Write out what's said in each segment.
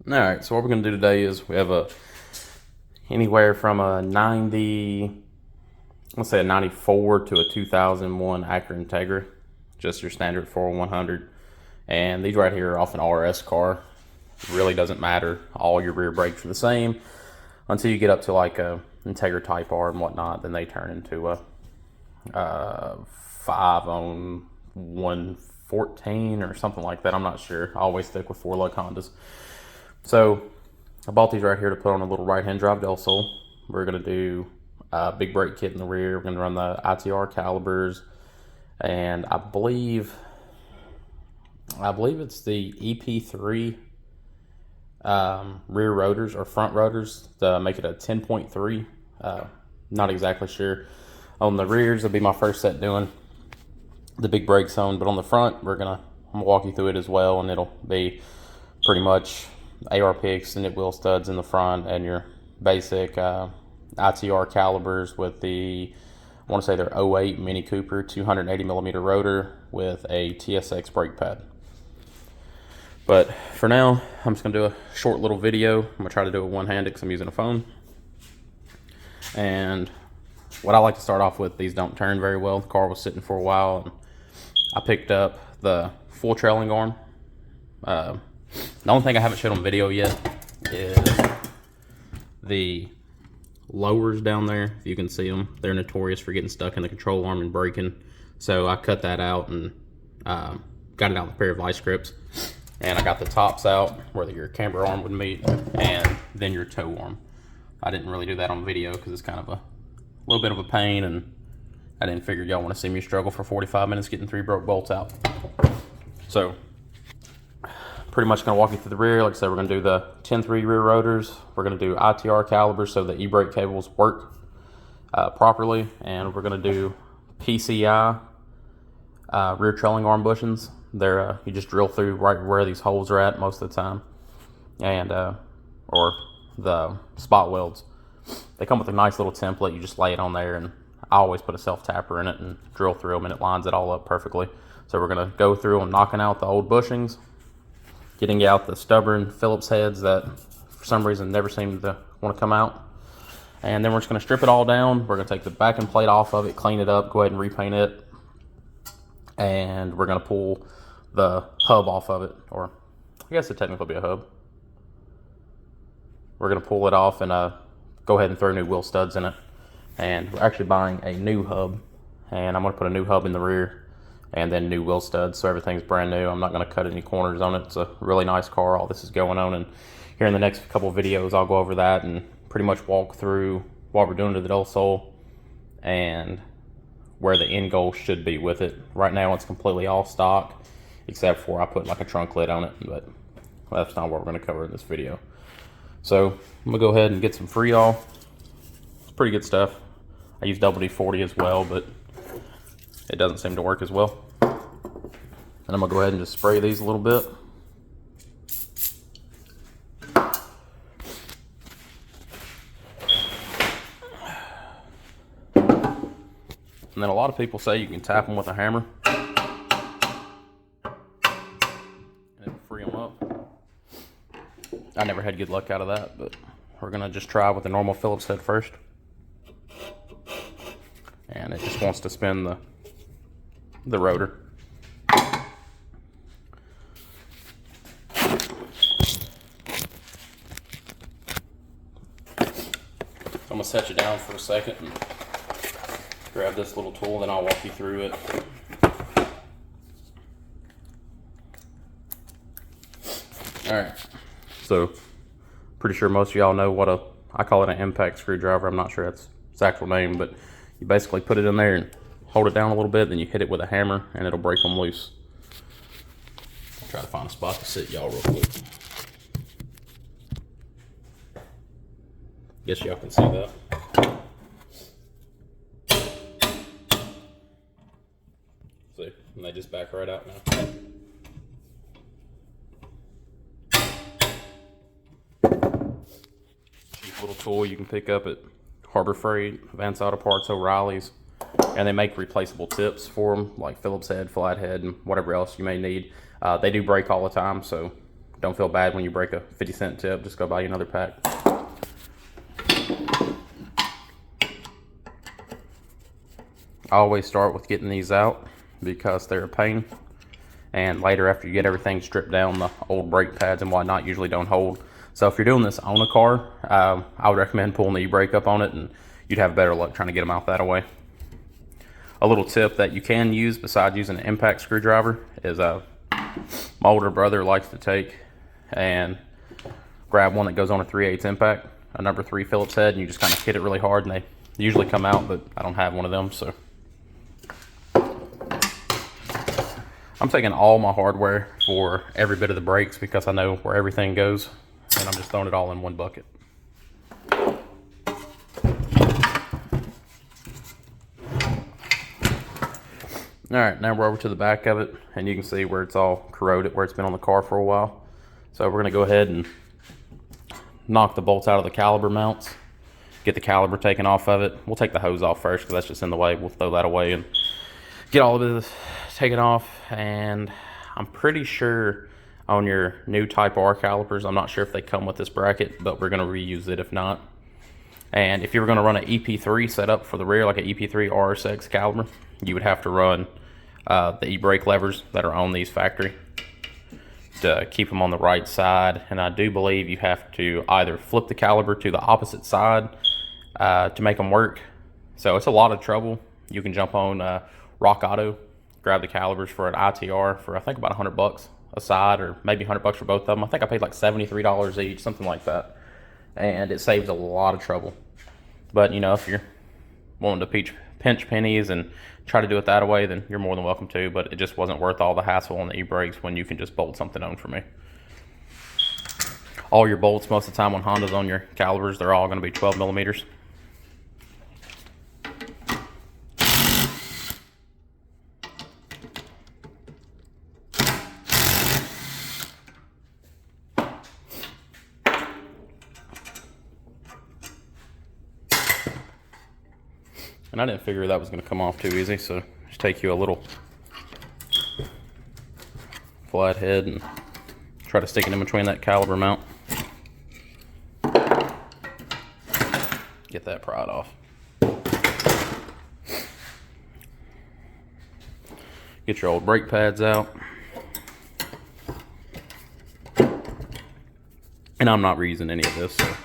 Alright, so what we're going to do today is we have anywhere from a 90, let's say a 94 to a 2001 Acura Integra, just your standard 40100. And these right here are off an RS car. It really doesn't matter. All your rear brakes are the same until you get up to like a Integra Type R and whatnot. Then they turn into a 5 on 114 or something like that. I'm not sure. I always stick with 4-lug Hondas. So I bought these right here to put on a little right-hand drive del Sol. We're going to do a big brake kit in the rear. We're going to run the ITR calibers, and I believe it's the EP3 rear rotors or front rotors to make it a 10.3. Not exactly sure. On the rears, it'll be my first set doing the big brake zone, but on the front, I'm gonna walk you through it as well, and it'll be pretty much ARP extended wheel studs in the front and your basic ITR calibers with the, I want to say they're 08 Mini Cooper 280 millimeter rotor with a TSX brake pad. But for now, I'm just going to do a short little video. I'm going to try to do it one-handed because I'm using a phone. And what I like to start off with, these don't turn very well. The car was sitting for a while, and I picked up the full trailing arm. The only thing I haven't showed on video yet is the lowers down there. If you can see them, they're notorious for getting stuck in the control arm and breaking. So I cut that out and got it out with a pair of vice grips. And I got the tops out where your camber arm would meet, and then your toe arm. I didn't really do that on video because it's kind of a little bit of a pain, and I didn't figure y'all want to see me struggle for 45 minutes getting 3 broke bolts out. So pretty much going to walk you through the rear. Like I said, we're going to do the 10-3 rear rotors. We're going to do ITR calibers so the e-brake cables work properly. And we're going to do PCI rear trailing arm bushings. They're you just drill through right where these holes are at most of the time. And or the spot welds. They come with a nice little template. You just lay it on there, and I always put a self-tapper in it and drill through them, and it lines it all up perfectly. So we're going to go through and knocking out the old bushings, getting out the stubborn Phillips heads that for some reason never seem to want to come out. And then we're just going to strip it all down. We're going to take the backing plate off of it, clean it up, go ahead and repaint it. And we're going to pull the hub off of it, or I guess it technically be a hub. We're going to pull it off and go ahead and throw new wheel studs in it. And we're actually buying a new hub, and I'm going to put a new hub in the rear and then new wheel studs, so everything's brand new. I'm not going to cut any corners on it. It's a really nice car. All this is going on, and here in the next couple of videos I'll go over that and pretty much walk through what we're doing to the del Sol and where the end goal should be with it. Right now it's completely all stock, except for I put like a trunk lid on it, but that's not what we're going to cover in this video. So I'm going to go ahead and get some Freol. It's pretty good stuff. I use WD-40 as well, but it doesn't seem to work as well. And I'm going to go ahead and just spray these a little bit. And then a lot of people say you can tap them with a hammer and it'll free them up. I never had good luck out of that, but we're going to just try with the normal Phillips head first. And it just wants to spin the rotor. I'm going to set you down for a second and grab this little tool, then I'll walk you through it. Alright, so pretty sure most of y'all know what I call it an impact screwdriver. I'm not sure that's its actual name, but you basically put it in there and hold it down a little bit, then you hit it with a hammer and it'll break them loose. I'll try to find a spot to sit y'all real quick. Guess y'all can see that. See, and they just back right out now. Cheap little tool you can pick up at Harbor Freight, Vance Auto Parts, O'Reilly's, and they make replaceable tips for them, like Phillips head, flat head, and whatever else you may need. They do break all the time, so don't feel bad when you break a 50-cent tip. Just go buy you another pack. I always start with getting these out because they're a pain. And later, after you get everything stripped down, the old brake pads and whatnot usually don't hold. So if you're doing this on a car, I would recommend pulling the e-brake up on it, and you'd have better luck trying to get them out that way. A little tip that you can use besides using an impact screwdriver is my older brother likes to take and grab one that goes on a 3/8 impact, a number 3 Phillips head, and you just kind of hit it really hard, and they usually come out, but I don't have one of them, so. I'm taking all my hardware for every bit of the brakes because I know where everything goes, and I'm just throwing it all in one bucket. Alright, now we're over to the back of it, and you can see where it's all corroded, where it's been on the car for a while. So we're going to go ahead and knock the bolts out of the caliper mounts, get the caliper taken off of it. We'll take the hose off first because that's just in the way. We'll throw that away and get all of this taken off. And I'm pretty sure on your new Type R calipers, I'm not sure if they come with this bracket, but we're going to reuse it if not. And if you were going to run an EP3 setup for the rear, like an EP3 RSX caliper, you would have to run the e-brake levers that are on these factory to keep them on the right side. And I do believe you have to either flip the caliper to the opposite side to make them work. So it's a lot of trouble. You can jump on Rock Auto, grab the calipers for an ITR for I think about $100 a side, or maybe $100 for both of them. I think I paid like $73 each, something like that. And it saves a lot of trouble. But you know, if you're wanting to pinch pennies and try to do it that way, then you're more than welcome to, but it just wasn't worth all the hassle on the e-brakes when you can just bolt something on for me. All your bolts, most of the time on Hondas on your calipers, they're all going to be 12 millimeters. And I didn't figure that was going to come off too easy, so just take you a little flat head and try to stick it in between that caliper mount. Get that pried off. Get your old brake pads out. And I'm not reusing any of this, so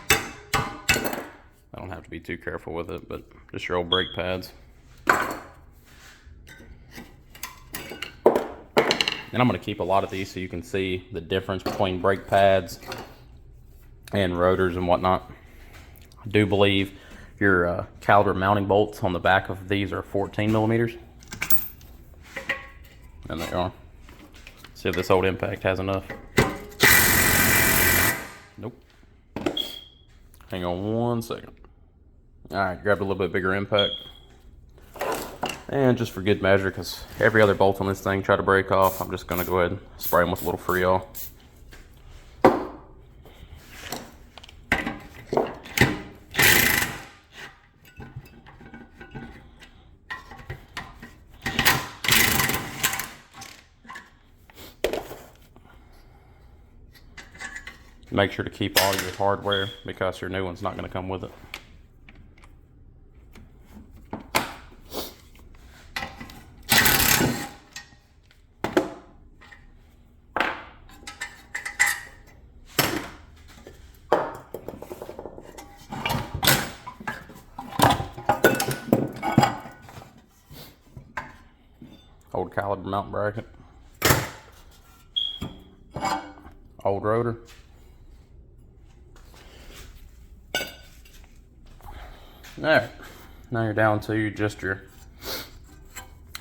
I don't have to be too careful with it, but just your old brake pads. And I'm going to keep a lot of these so you can see the difference between brake pads and rotors and whatnot. I do believe your caliper mounting bolts on the back of these are 14 millimeters. And they are. See if this old impact has enough. Nope. Hang on one second. Alright, grab a little bit bigger impact. And just for good measure, because every other bolt on this thing try to break off, I'm just going to go ahead and spray them with a little Freon. Make sure to keep all your hardware because your new one's not going to come with it. Old caliper mount bracket. Old rotor. Alright, now you're down to just your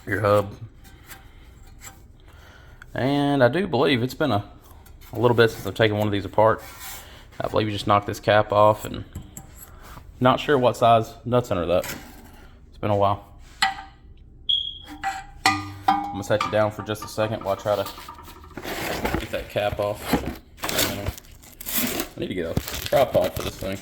hub. And I do believe it's been a little bit since I've taken one of these apart. I believe you just knock this cap off, and not sure what size nuts under that. It's been a while. I'm gonna set you down for just a second while I try to get that cap off. I need to get a tripod for this thing.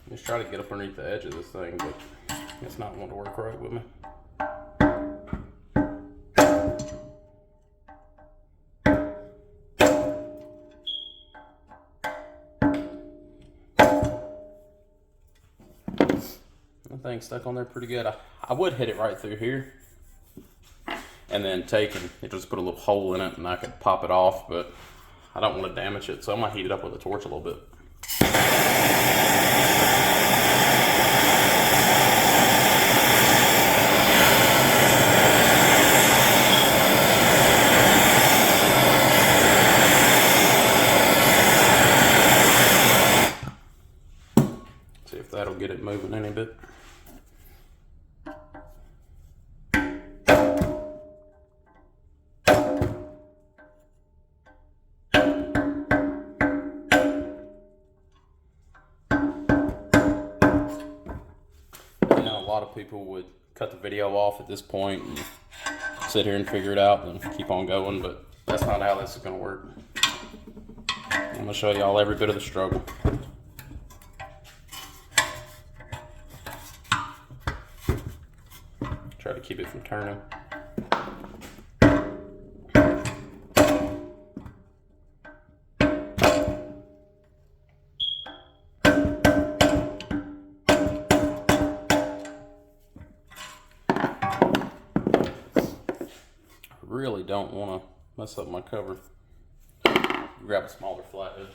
Just try to get up underneath the edge of this thing, but it's not wanting to work right with me. That thing's stuck on there pretty good. I would hit it right through here and then take and just put a little hole in it and I could pop it off, but I don't want to damage it, so I'm gonna heat it up with a torch a little bit. See if that'll get it moving any bit. A lot of people would cut the video off at this point and sit here and figure it out and keep on going, but that's not how this is going to work. I'm going to show y'all every bit of the struggle. Try to keep it from turning. Really don't want to mess up my cover. Grab a smaller flathead.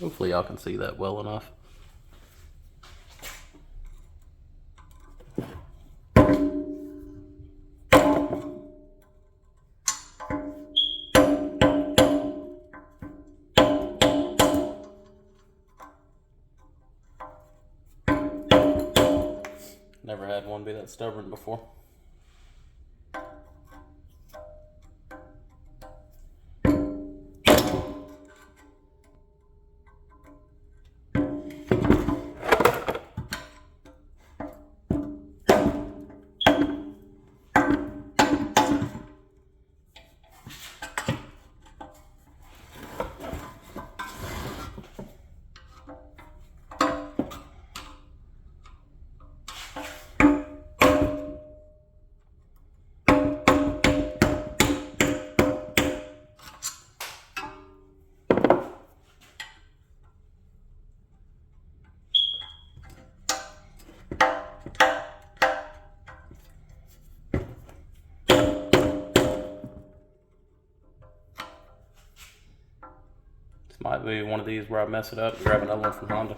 Hopefully y'all can see that well enough. Never had one be that stubborn before. Might be one of these where I mess it up and grab another one from Honda.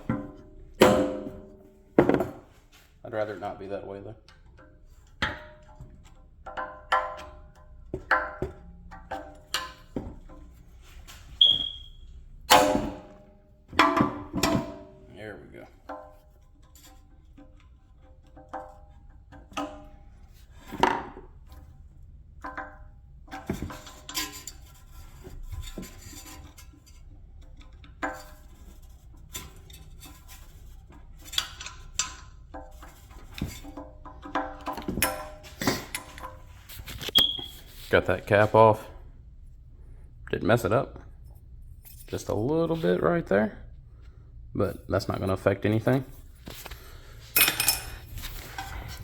I'd rather it not be that way though. There we go. Got that cap off. Didn't mess it up. Just a little bit right there, but that's not going to affect anything.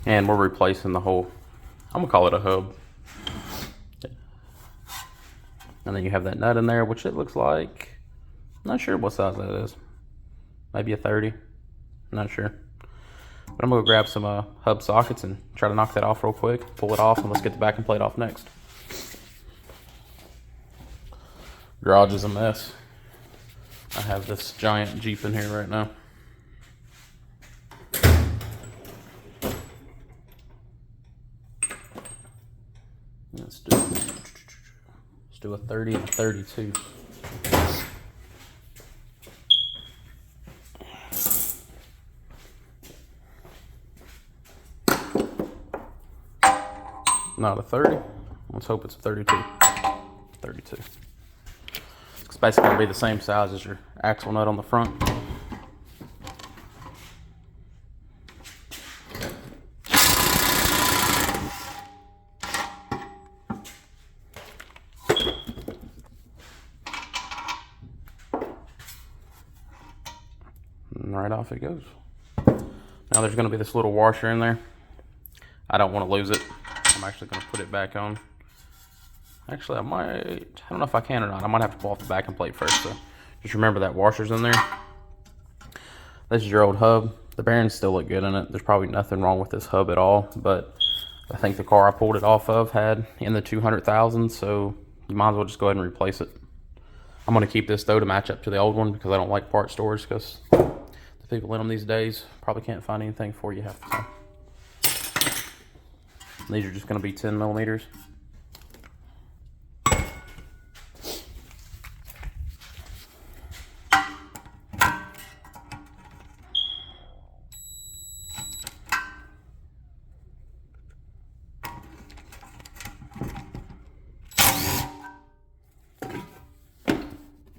And we're replacing the whole, I'm going to call it a hub. And then you have that nut in there, which it looks like, I'm not sure what size that is. Maybe a 30, I'm not sure. But I'm going to grab some hub sockets and try to knock that off real quick, pull it off, and let's get the backing plate off next. Garage is a mess. I have this giant Jeep in here right now. Let's do a 30 and a 32. not a 30. Let's hope it's a 32. 32. It's basically going to be the same size as your axle nut on the front. And right off it goes. Now there's going to be this little washer in there. I don't want to lose it. I'm actually going to put it back on. Actually, I don't know if I can or not. I might have to pull off the backing plate first. So just remember that washer's in there. This is your old hub. The bearings still look good in it. There's probably nothing wrong with this hub at all, but I think the car I pulled it off of had in the 200,000, so you might as well just go ahead and replace it. I'm going to keep this though to match up to the old one because I don't like part stores, because the people in them these days probably can't find anything for you half the time. These are just going to be 10 millimeters.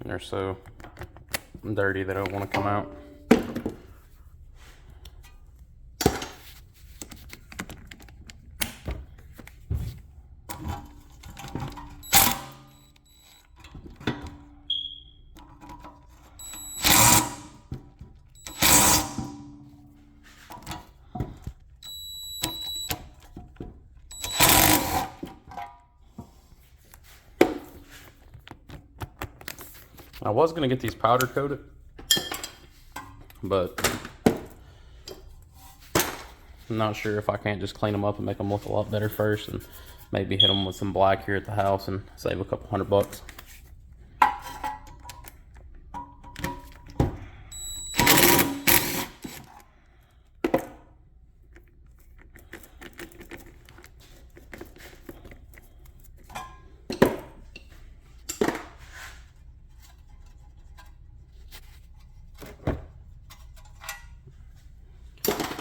They're so dirty they don't want to come out. I was going to get these powder coated, but I'm not sure if I can't just clean them up and make them look a lot better first, and maybe hit them with some black here at the house and save a couple $100.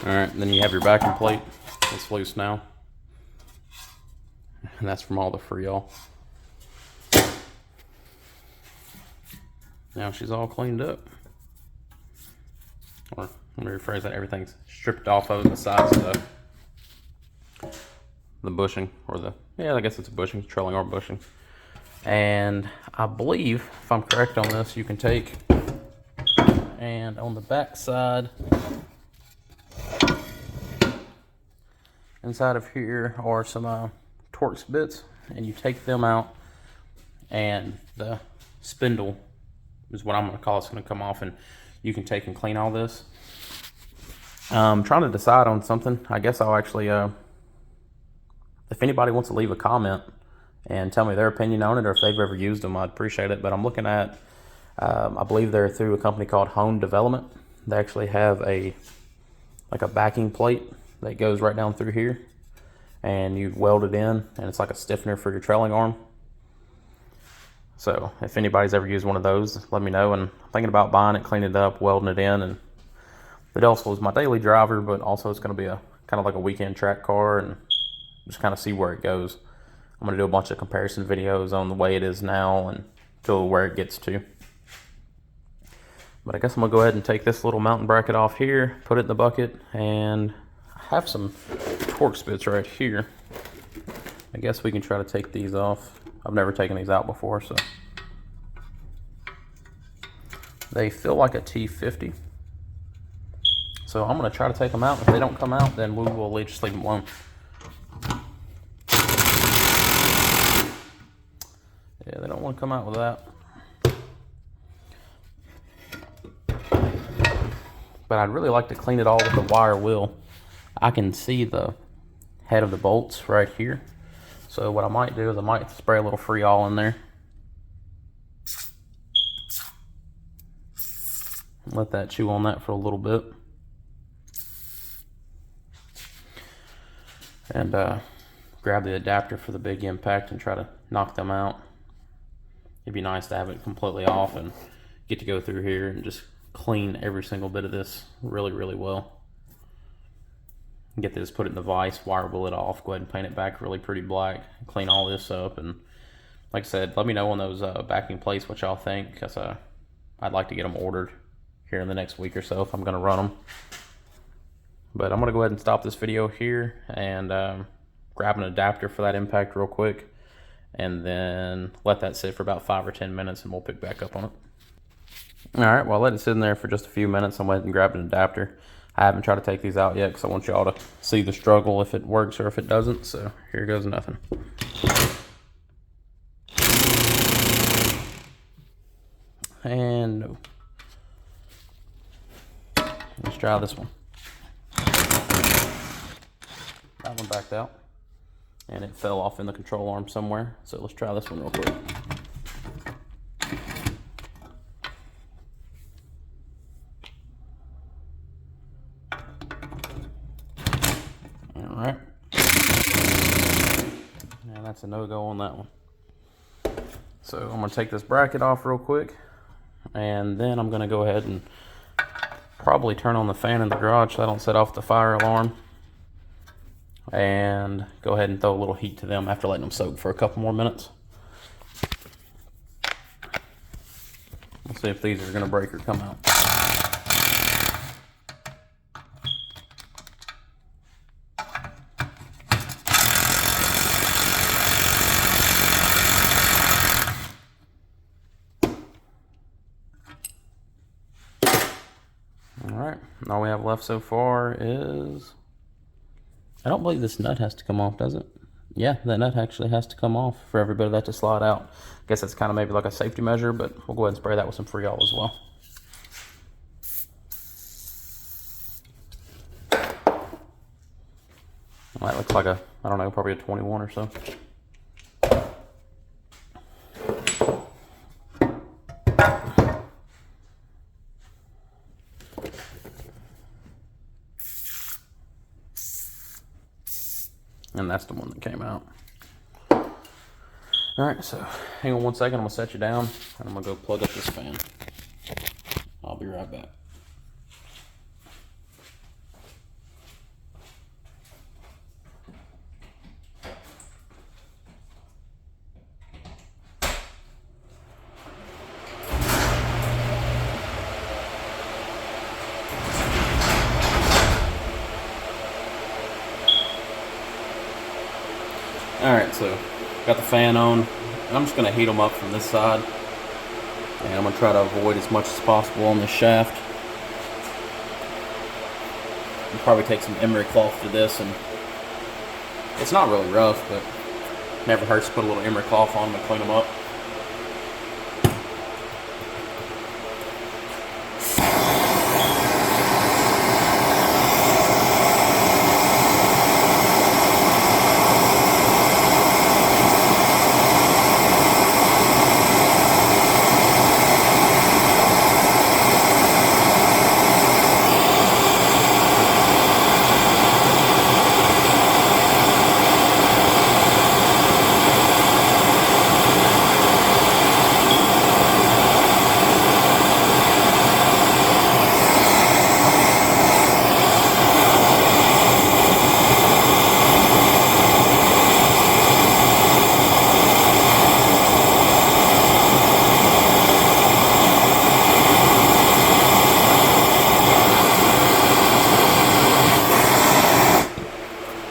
Alright, then you have your backing plate. It's loose now. And that's from all the Freon. Now she's all cleaned up. Or, let me rephrase that, everything's stripped off of it besides the bushing, or I guess it's a bushing, trailing arm bushing. And I believe, if I'm correct on this, you can take, and on the back side, inside of here are some Torx bits, and you take them out, and the spindle is what I'm going to call it's going to come off, and you can take and clean all this. I'm trying to decide on something. I guess I'll actually, if anybody wants to leave a comment and tell me their opinion on it, or if they've ever used them, I'd appreciate it. But I'm looking at, I believe they're through a company called Hone Development. They actually have like a backing plate that goes right down through here, and you weld it in, and it's like a stiffener for your trailing arm. So if anybody's ever used one of those, let me know. And I'm thinking about buying it, cleaning it up, welding it in, and it also is my daily driver, but also it's going to be a kind of like a weekend track car, and just kind of see where it goes. I'm going to do a bunch of comparison videos on the way it is now and to where it gets to. But I guess I'm going to go ahead and take this little mounting bracket off here, put it in the bucket, and I have some Torx bits right here. I guess we can try to take these off. I've never taken these out before, so. They feel like a T50. So I'm going to try to take them out. If they don't come out, then we will just leave them alone. Yeah, they don't want to come out with that. But I'd really like to clean it all with the wire wheel. I can see the head of the bolts right here. So what I might do is I might spray a little Freon in there. Let that chew on that for a little bit. And grab the adapter for the big impact and try to knock them out. It'd be nice to have it completely off and get to go through here and just clean every single bit of this really, really well. Get this, put it in the vise, wire wheel it off, go ahead and paint it back really pretty black, clean all this up, and like I said, let me know on those backing plates what y'all think, because I'd like to get them ordered here in the next week or so if I'm going to run them. But I'm going to go ahead and stop this video here and grab an adapter for that impact real quick, and then let that sit for about 5 or 10 minutes and we'll pick back up on it. Alright, well, I let it sit in there for just a few minutes. I went ahead and grabbed an adapter. I haven't tried to take these out yet because I want y'all to see the struggle if it works or if it doesn't. So here goes nothing. And no. Let's try this one. That one backed out. And it fell off in the control arm somewhere. So let's try this one real quick. Alright. And that's a no-go on that one. So I'm going to take this bracket off real quick. And then I'm going to go ahead and probably turn on the fan in the garage so I don't set off the fire alarm. And go ahead and throw a little heat to them after letting them soak for a couple more minutes. Let's see if these are going to break or come out. Alright, all we have left so far is... I don't believe this nut has to come off, does it? Yeah, that nut actually has to come off for every bit of that to slide out. I guess that's kind of maybe like a safety measure, but we'll go ahead and spray that with some Freol as well. Well, that looks like a, I don't know, probably a 21 or so. And that's the one that came out. Alright, so hang on one second, I'm going to set you down, and I'm going to go plug up this fan. I'll be right back. Alright, so got the fan on, and I'm just going to heat them up from this side, and I'm going to try to avoid as much as possible on this shaft. I'll probably take some emery cloth to this, and it's not really rough, but never hurts to put a little emery cloth on them and clean them up.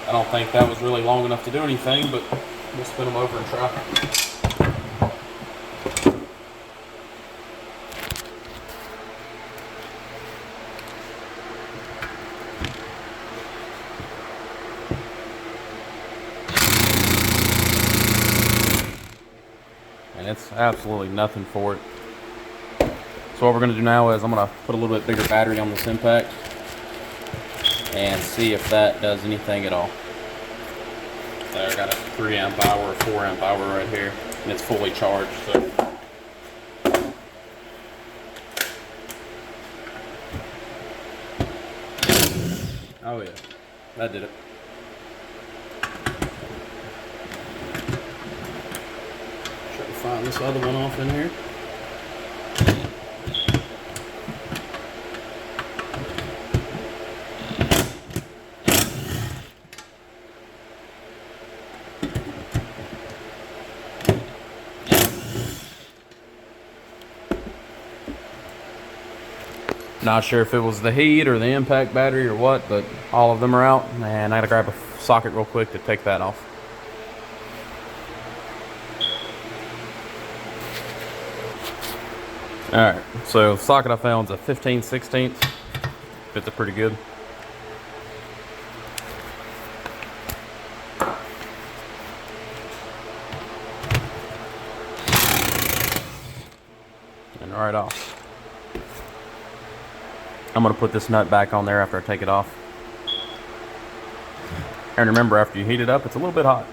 I don't think that was really long enough to do anything, but we'll spin them over and try. And it's absolutely nothing for it. So what we're going to do now is I'm going to put a little bit bigger battery on this impact and see if that does anything at all. So I got a 3 amp hour or 4 amp hour right here, and it's fully charged. So oh yeah, that did it. Try to find this other one off in here. Not sure if it was the heat or the impact battery or what, but all of them are out, and I gotta grab a socket real quick to take that off. Alright, so the socket I found is a 15/16. Fits it pretty good. And right off. I'm going to put this nut back on there after I take it off. And remember, after you heat it up, it's a little bit hot.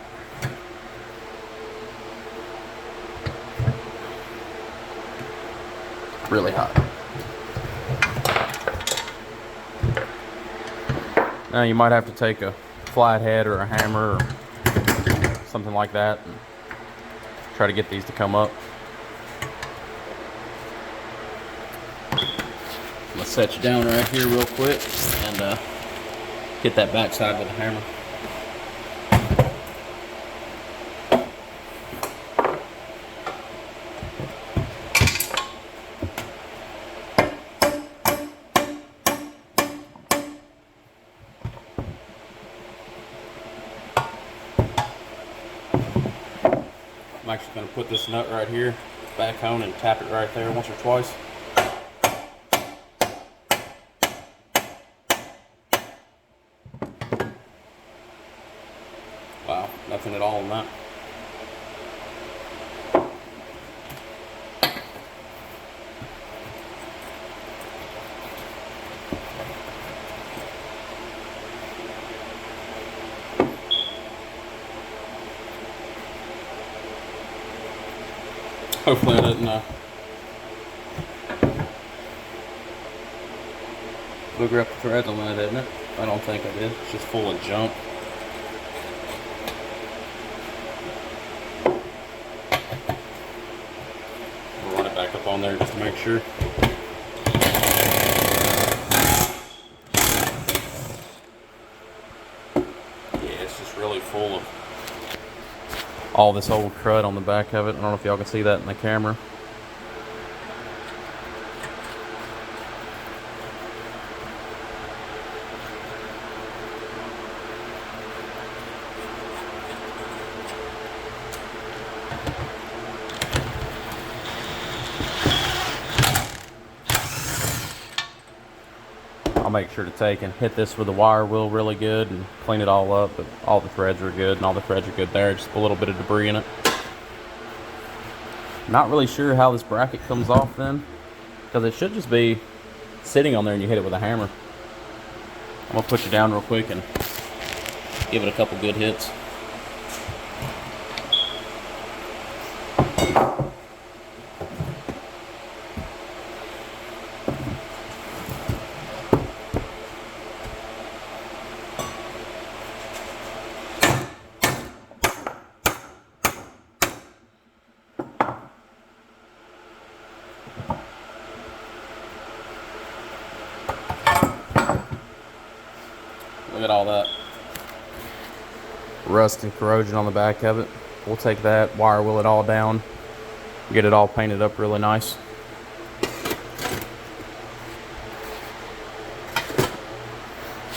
Really hot. Now you might have to take a flathead or a hammer or something like that and try to get these to come up. I'm gonna set you down right here real quick and hit that back side with a hammer. I'm actually going to put this nut right here back on and tap it right there once or twice. Wow, nothing at all on that. Hopefully I didn't booger up the threads on that, didn't it? I don't think I did. It's just full of junk. We'll run it back up on there just to make sure. Yeah, it's just really full of all this old crud on the back of it. I don't know if y'all can see that in the camera. I'll make sure to take and hit this with the wire wheel really good and clean it all up, but all the threads are good and all the threads are good there, just a little bit of debris in it. Not really sure how this bracket comes off then, because it should just be sitting on there and you hit it with a hammer. I'm gonna put you down real quick and give it a couple good hits. Look at all that rust and corrosion on the back of it. We'll take that, wire wheel it all down, get it all painted up really nice.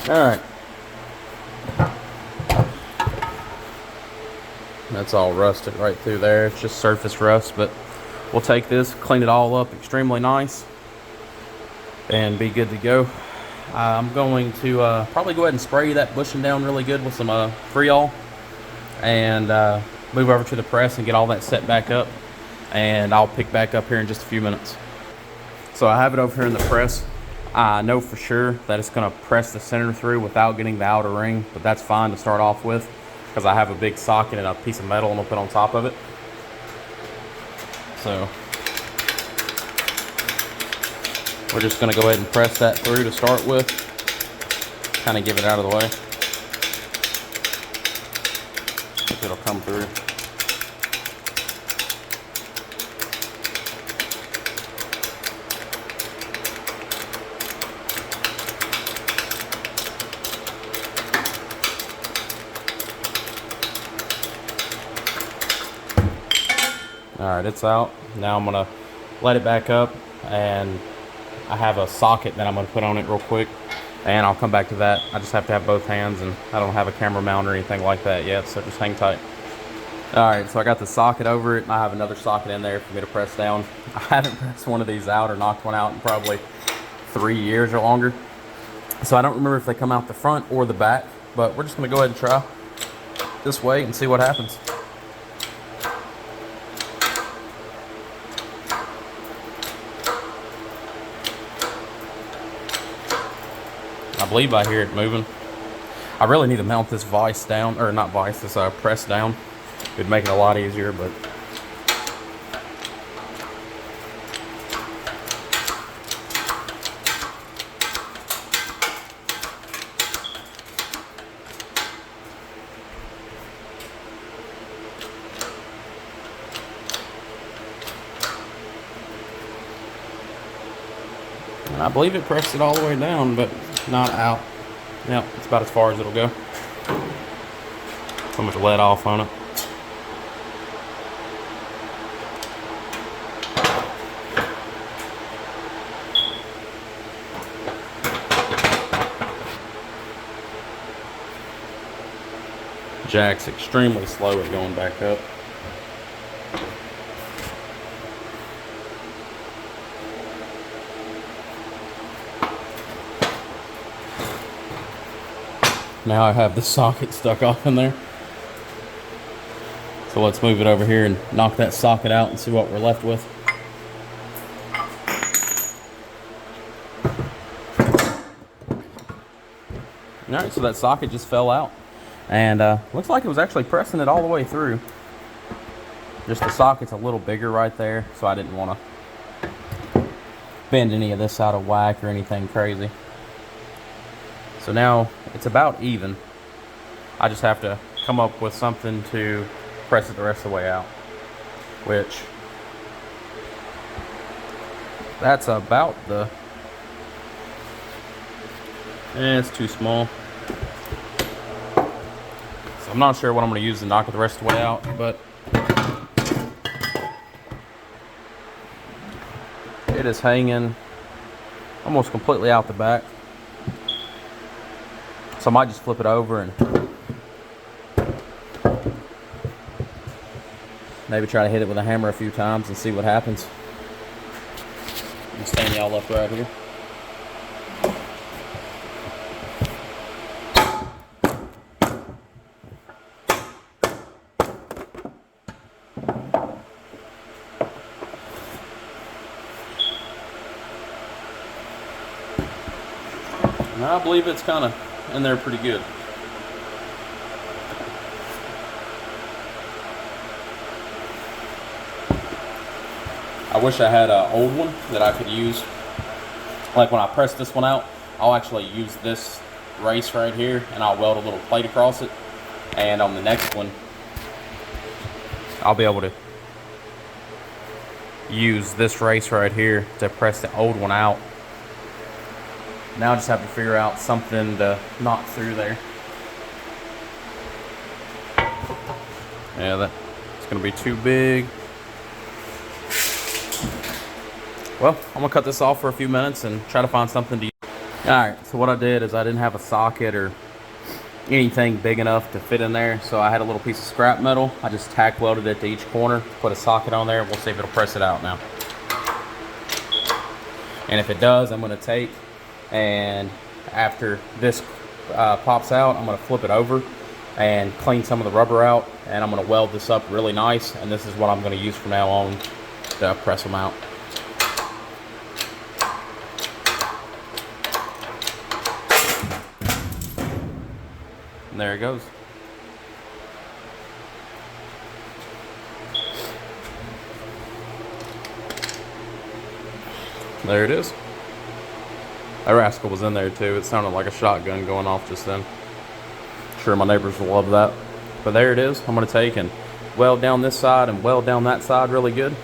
Alright. That's all rusted right through there. It's just surface rust, but we'll take this, clean it all up extremely nice, and be good to go. I'm going to probably go ahead and spray that bushing down really good with some Freol, and move over to the press and get all that set back up, and I'll pick back up here in just a few minutes. So I have it over here in the press. I know for sure that it's going to press the center through without getting the outer ring, but that's fine to start off with because I have a big socket and a piece of metal I'm going to put on top of it. So we're just going to go ahead and press that through to start with, kind of give it out of the way. It'll come through. All right, it's out. Now I'm gonna let it back up, and I have a socket that I'm going to put on it real quick, and I'll come back to that. I just have to have both hands, and I don't have a camera mount or anything like that yet, so just hang tight. Alright, so I got the socket over it, and I have another socket in there for me to press down. I haven't pressed one of these out or knocked one out in probably 3 years or longer. So I don't remember if they come out the front or the back, but we're just going to go ahead and try this way and see what happens. I believe I hear it moving. I really need to mount this vise down, or not vise, this press down. It would make it a lot easier, but I believe it pressed it all the way down, but not out. Yep, it's about as far as it'll go. So much let off on it. Jack's extremely slow at going back up. Now I have the socket stuck off in there. So let's move it over here and knock that socket out and see what we're left with. Alright, so that socket just fell out. And looks like it was actually pressing it all the way through. Just the socket's a little bigger right there, so I didn't want to bend any of this out of whack or anything crazy. So now it's about even. I just have to come up with something to press it the rest of the way out, which that's about the, it's too small. So I'm not sure what I'm going to use to knock it the rest of the way out, but it is hanging almost completely out the back. So I might just flip it over and maybe try to hit it with a hammer a few times and see what happens. I'm standing y'all up right here. And I believe it's kind of in there pretty good. I wish I had an old one that I could use. Like when I press this one out, I'll actually use this race right here and I'll weld a little plate across it. And on the next one, I'll be able to use this race right here to press the old one out. Now I just have to figure out something to knock through there. Yeah, that's gonna be too big. Well, I'm gonna cut this off for a few minutes and try to find something to use. Alright, so what I did is I didn't have a socket or anything big enough to fit in there, so I had a little piece of scrap metal. I just tack welded it to each corner, put a socket on there, and we'll see if it'll press it out now. And if it does, I'm gonna take, and after this pops out, I'm gonna flip it over and clean some of the rubber out, and I'm gonna weld this up really nice, and this is what I'm gonna use from now on to press them out. And there it goes. There it is. That rascal was in there too. It sounded like a shotgun going off just then. Sure, my neighbors will love that. But there it is. I'm going to take and weld down this side and weld down that side really good.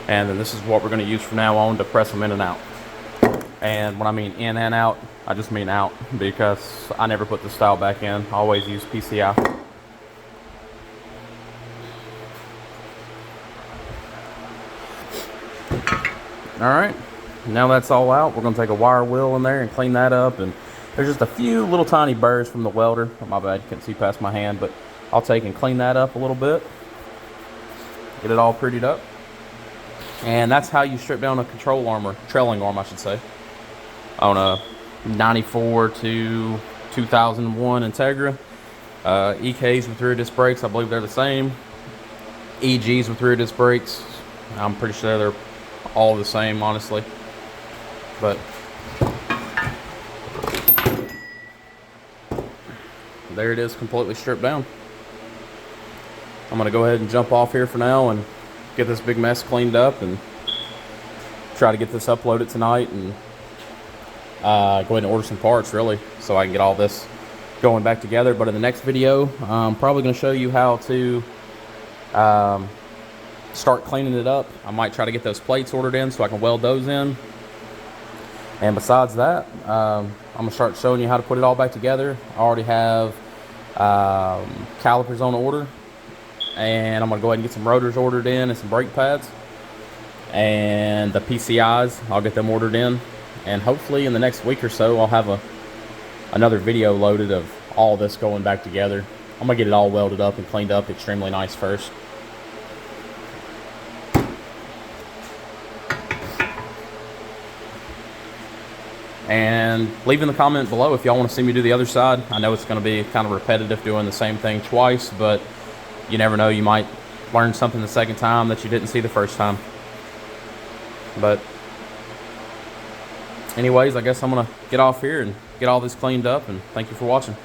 And then this is what we're going to use from now on to press them in and out. And when I mean in and out, I just mean out, because I never put the style back in. I always use PCI. Alright, Now that's all out, we're going to take a wire wheel in there and clean that up. And there's just a few little tiny burrs from the welder. Oh, my bad, couldn't see past my hand, but I'll take and clean that up a little bit. Get it all prettied up. And that's how you strip down a control arm, or trailing arm I should say, on a 94 to 2001 Integra. EKs with rear disc brakes, I believe they're the same. EGs with rear disc brakes, I'm pretty sure they're all the same, honestly. But there it is, completely stripped down. I'm gonna go ahead and jump off here for now and get this big mess cleaned up and try to get this uploaded tonight, and go ahead and order some parts really, so I can get all this going back together. But in the next video, I'm probably going to show you how to start cleaning it up. I might try to get those plates ordered in so I can weld those in. And besides that, I'm going to start showing you how to put it all back together. I already have calipers on order, and I'm going to go ahead and get some rotors ordered in and some brake pads. And the PCIs, I'll get them ordered in. And hopefully in the next week or so, I'll have another video loaded of all this going back together. I'm going to get it all welded up and cleaned up extremely nice first. And leave in the comment below if y'all want to see me do the other side. I know it's going to be kind of repetitive doing the same thing twice, but you never know, you might learn something the second time that you didn't see the first time. But anyways, I guess I'm going to get off here and get all this cleaned up, and thank you for watching.